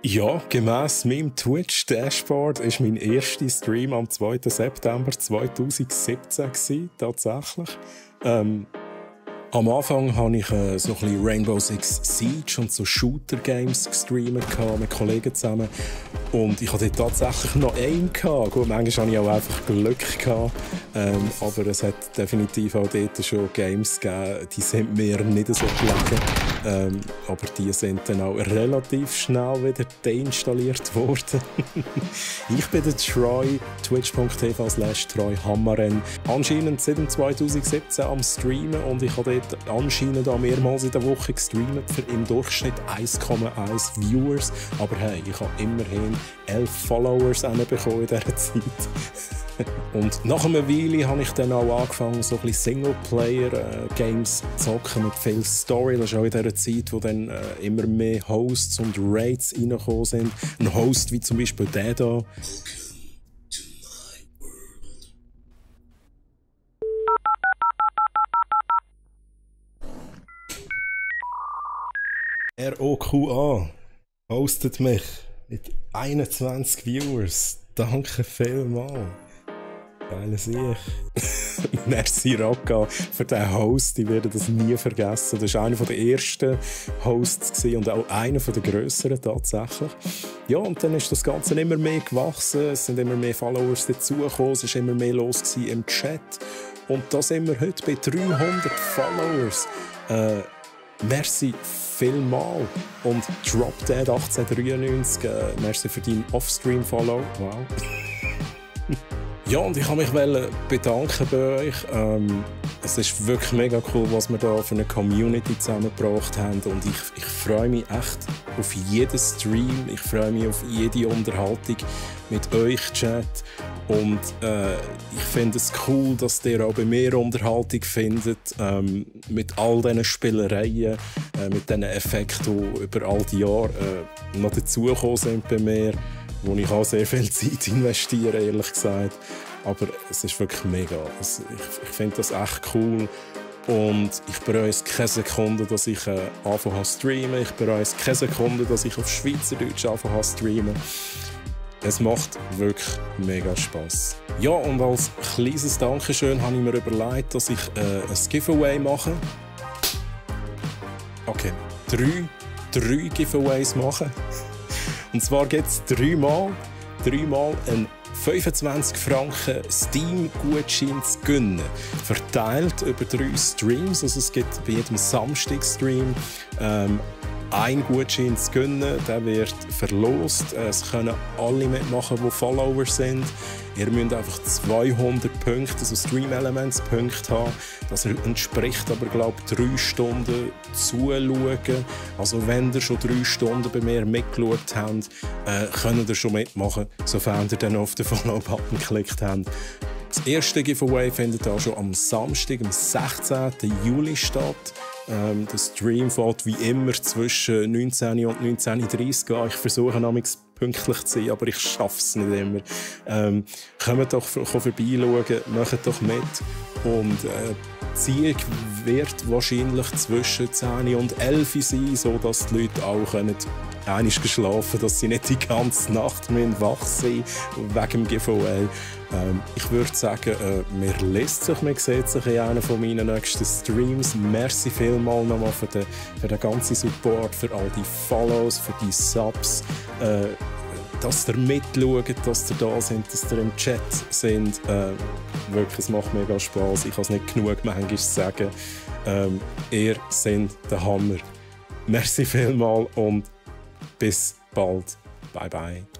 Ja, gemäss meinem Twitch-Dashboard war mein erster Stream am 2. September 2017 tatsächlich. Am Anfang habe ich so ein bisschen Rainbow Six Siege und so Shooter-Games gestreamt mit Kollegen zusammen. Und ich hatte tatsächlich noch einen gehabt. Gut, manchmal hatte ich auch einfach Glück gehabt. Aber es hat definitiv auch dort schon Games gegeben, die sind mir nicht so gelegen. Aber die sind dann auch relativ schnell wieder deinstalliert worden. Ich bin der Troy, twitch.tv/TroyHammarren. Anscheinend seit 2017 am Streamen und ich habe dort anscheinend auch mehrmals in der Woche gestreamt für im Durchschnitt 1,1 Viewers. Aber hey, ich habe immerhin 11 Followers bekommen in dieser Zeit. Und nach einer Weile habe ich dann auch angefangen, so ein bisschen Singleplayer-Games zu zocken mit viel Story. Das ist auch in dieser Zeit, wo dann immer mehr Hosts und Raids reingekommen sind. Ein Host wie zum Beispiel der hier. ROQA hostet mich mit 21 Viewers. Danke vielmals. Geile Sicht. Merci Rocca für den Host, ich werde das nie vergessen. Das war einer der ersten Hosts und auch einer der grösseren tatsächlich. Ja, und dann ist das Ganze immer mehr gewachsen, es sind immer mehr Followers dazugekommen, es war immer mehr los im Chat. Und da sind wir heute bei 300 Followers. Merci vielmal. Und DropDead 1893, merci für deinen Offstream-Follow. Wow. Ja, und ich wollte mich bedanken bei euch. Es ist wirklich mega cool, was wir da für eine Community zusammengebracht haben. Und ich freue mich echt auf jeden Stream. Ich freue mich auf jede Unterhaltung mit euch, Chat. Und ich finde es cool, dass ihr auch bei mir Unterhaltung findet. Mit all diesen Spielereien, mit diesen Effekten, die über all die Jahre noch dazugekommen sind bei mir. Wo ich auch sehr viel Zeit investiere, ehrlich gesagt. Aber es ist wirklich mega. Ich finde das echt cool. Und ich bereue es keine Sekunde, dass ich anfangen zu streamen. Ich bereue es keine Sekunde, dass ich auf Schweizerdeutsch anfangen zu streamen. Es macht wirklich mega Spass. Ja, und als kleines Dankeschön habe ich mir überlegt, dass ich ein Giveaway mache. Okay, drei Giveaways machen. Und zwar gibt es dreimal einen 25 Franken Steam-Gutschein zu gewinnen. Verteilt über 3 Streams. Also es gibt bei jedem Samstag-Stream einen Gutschein zu gewinnen. Der wird verlost. Es können alle mitmachen, die Follower sind. Ihr müsst einfach 200 Punkte, also Stream Elements Punkte haben. Das entspricht aber, glaube ich, 3 Stunden zuschauen. Also wenn ihr schon 3 Stunden bei mir mitgeschaut habt, könnt ihr schon mitmachen, sofern ihr dann auf den Follow-Button geklickt habt. Das erste Giveaway findet auch schon am Samstag, am 16. Juli statt. Der Stream fällt wie immer zwischen 19 und 19.30 Uhr an. Ich versuche manchmal pünktlich zu sein, aber ich schaffe es nicht immer. Kommt doch vorbeischauen, macht doch mit. Und die Ziehung wird wahrscheinlich zwischen 10 und 11 Uhr sein, sodass die Leute auch einmal schlafen, dass sie nicht die ganze Nacht wach sein müssen wegen dem Giveaway. Ich würde sagen, man liest sich, man sieht sich in einem von meinen nächsten Streams. Merci vielmals nochmal für den ganzen Support, für all die Follows, für die Subs. Dass ihr mitschaut, dass ihr da sind, dass ihr im Chat sind. Wirklich, es macht mega Spass. Ich kann es nicht genug manchmal sagen. Ihr seid der Hammer. Merci vielmals und bis bald. Bye bye.